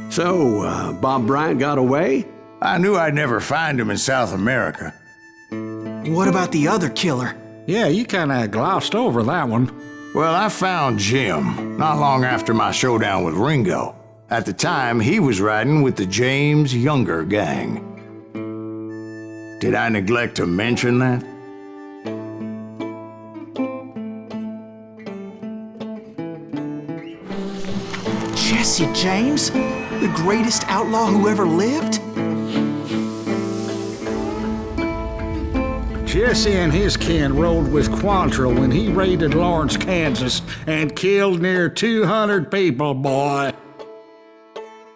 So, Bob Bryant got away? I knew I'd never find him in South America. What about the other killer? Yeah, you kinda glossed over that one. Well, I found Jim not long after my showdown with Ringo. At the time, he was riding with the James Younger gang. Did I neglect to mention that? Jesse James? The greatest outlaw who ever lived? Jesse and his kin rode with Quantrill when he raided Lawrence, Kansas, and killed near 200 people, boy.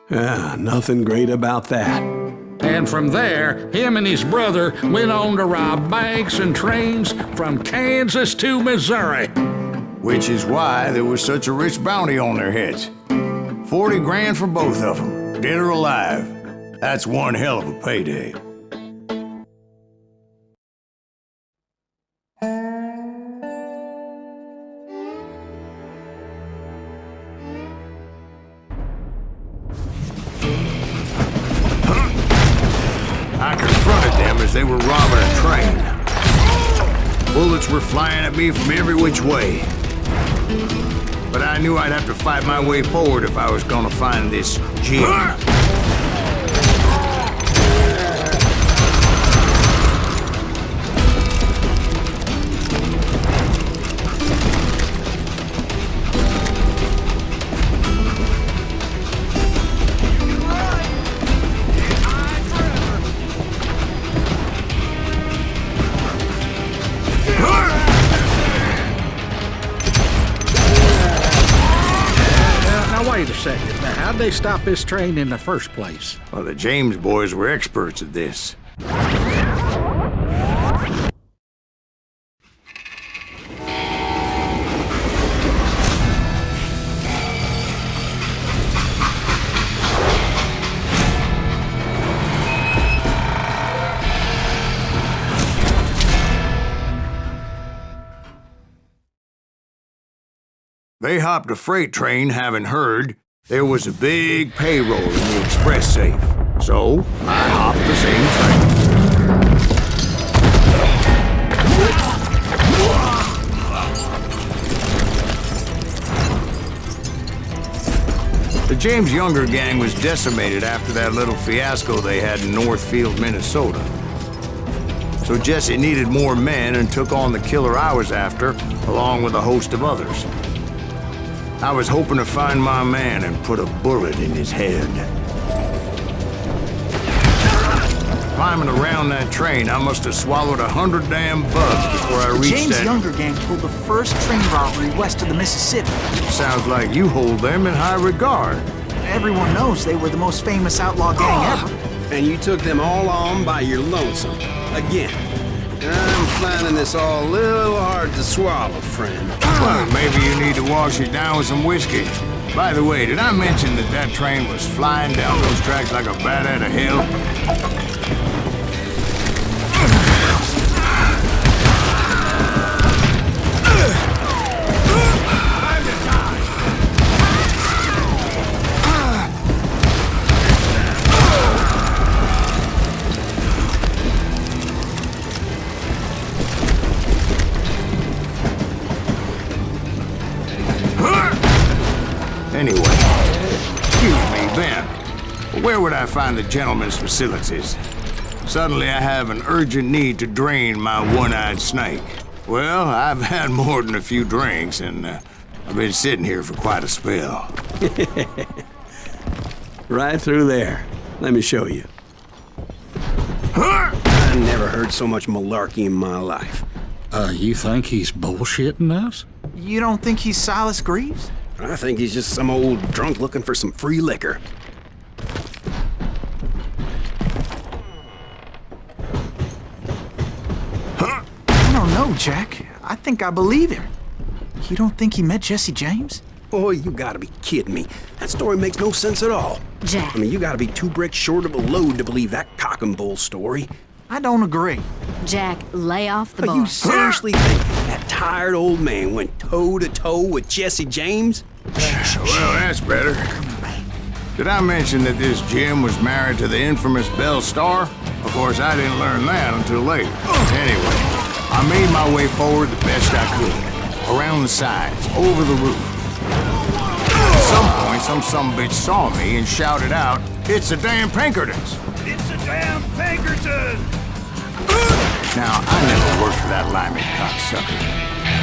Nothing great about that. And from there, him and his brother went on to rob banks and trains from Kansas to Missouri. Which is why there was such a rich bounty on their heads. 40 grand for both of them, dead or alive. That's one hell of a payday. I confronted them as they were robbing a train. Bullets were flying at me from every which way. But I knew I'd have to fight my way forward if I was gonna find this Jim. Wait a second. Now, how'd they stop this train in the first place? Well, the James boys were experts at this. They hopped a freight train having heard there was a big payroll in the express safe. So, I hopped the same train. The James Younger gang was decimated after that little fiasco they had in Northfield, Minnesota. So Jesse needed more men and took on the killer I was after, along with a host of others. I was hoping to find my man and put a bullet in his head. Climbing around that train, I must have swallowed 100 damn bugs before I reached James that... Younger gang pulled the first train robbery west of the Mississippi. Sounds like you hold them in high regard. Everyone knows they were the most famous outlaw gang ever. And you took them all on by your lonesome. Again. I'm finding this all a little hard to swallow, friend. Well, maybe you need to wash it down with some whiskey. By the way, did I mention that that train was flying down those tracks like a bat out of hell? Anyway, excuse me, Ben. Where would I find the gentleman's facilities? Suddenly I have an urgent need to drain my one-eyed snake. Well, I've had more than a few drinks, and I've been sitting here for quite a spell. Right through there. Let me show you. I never heard so much malarkey in my life. You think he's bullshitting us? You don't think he's Silas Greaves? I think he's just some old drunk looking for some free liquor. I don't know, Jack. I think I believe him. You don't think he met Jesse James? Boy, you gotta be kidding me. That story makes no sense at all. Jack. I mean, you gotta be 2 bricks short of a load to believe that cock and bull story. I don't agree. Jack, lay off the But bar. you seriously think that tired old man went toe-to-toe with Jesse James? Well, that's better. Did I mention that this Jim was married to the infamous Belle Star? Of course, I didn't learn that until later. Anyway, I made my way forward the best I could. Around the sides, over the roof. At some point, some sumbitch saw me and shouted out, "It's the damn Pinkertons!" It's a damn Pinkerton! Now, I never worked for that limey cocksucker,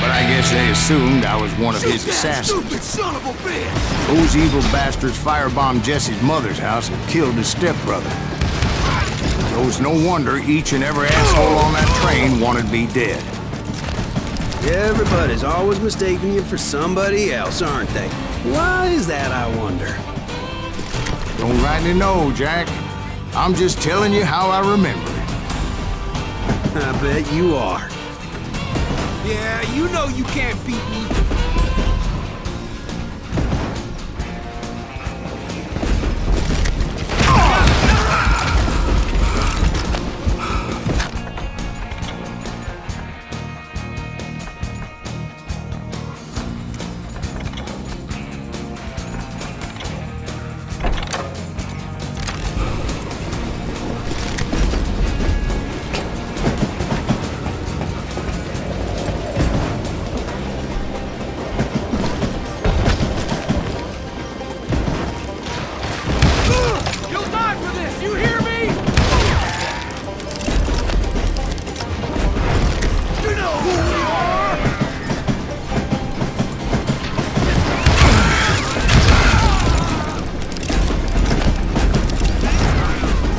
but I guess they assumed I was one of his assassins. Stupid son of a bitch! Those evil bastards firebombed Jesse's mother's house and killed his stepbrother. So it's no wonder each and every asshole on that train wanted me dead. Everybody's always mistaking you for somebody else, aren't they? Why is that, I wonder? Don't rightly know, Jack. I'm just telling you how I remember it. I bet you are. Yeah, you know you can't beat me.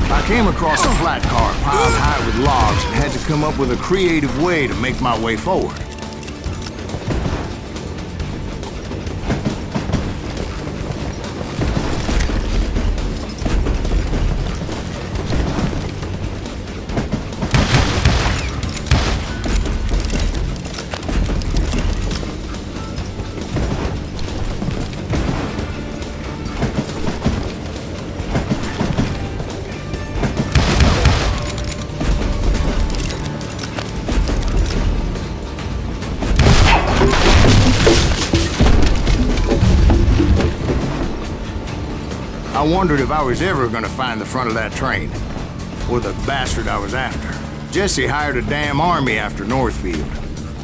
I came across a flat car piled high with logs and had to come up with a creative way to make my way forward. I wondered if I was ever gonna find the front of that train, or the bastard I was after. Jesse hired a damn army after Northfield.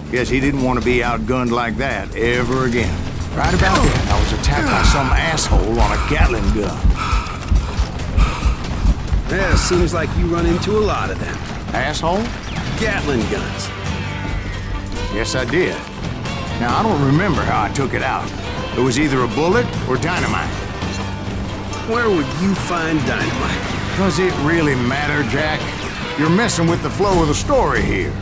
Guess he didn't want to be outgunned like that ever again. Right about then, I was attacked by some asshole on a Gatling gun. Yeah, seems like you run into a lot of them. Asshole? Gatling guns. Yes, I did. Now, I don't remember how I took it out. It was either a bullet or dynamite. Where would you find dynamite? Does it really matter, Jack? You're messing with the flow of the story here.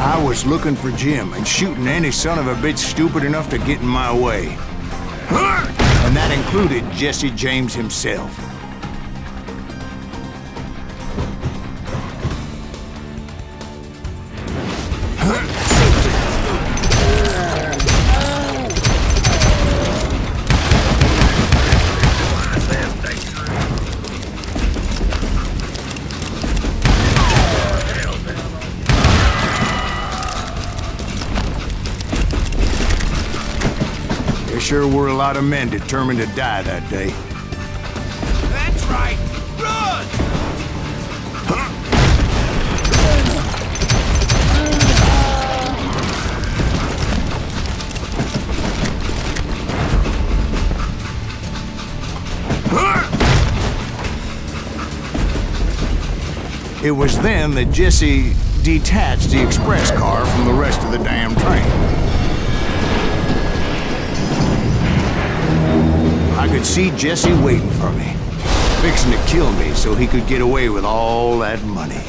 I was looking for Jim and shooting any son of a bitch stupid enough to get in my way. And that included Jesse James himself. sure were a lot of men determined to die that day. That's right. Run! It was then that Jessie detached the express car from the rest of the damn train. I could see Jessie waiting for me, fixing to kill me so he could get away with all that money.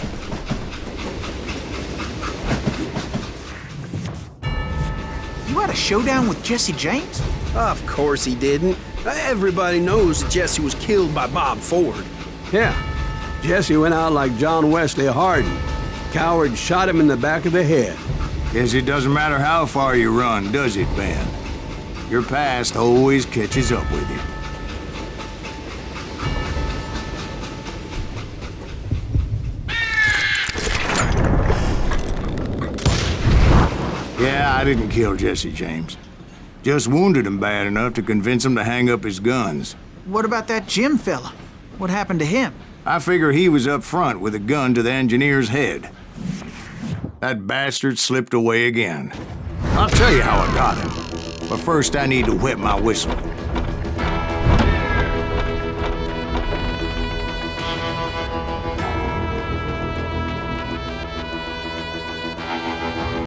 You had a showdown with Jesse James? Of course he didn't. Everybody knows that Jesse was killed by Bob Ford. Yeah. Jesse went out like John Wesley Hardin. Coward shot him in the back of the head. Guess it doesn't matter how far you run, does it, Ben? Your past always catches up with you. Yeah, I didn't kill Jesse James. Just wounded him bad enough to convince him to hang up his guns. What about that Jim fella? What happened to him? I figure he was up front with a gun to the engineer's head. That bastard slipped away again. I'll tell you how I got him. But first I need to wet my whistle.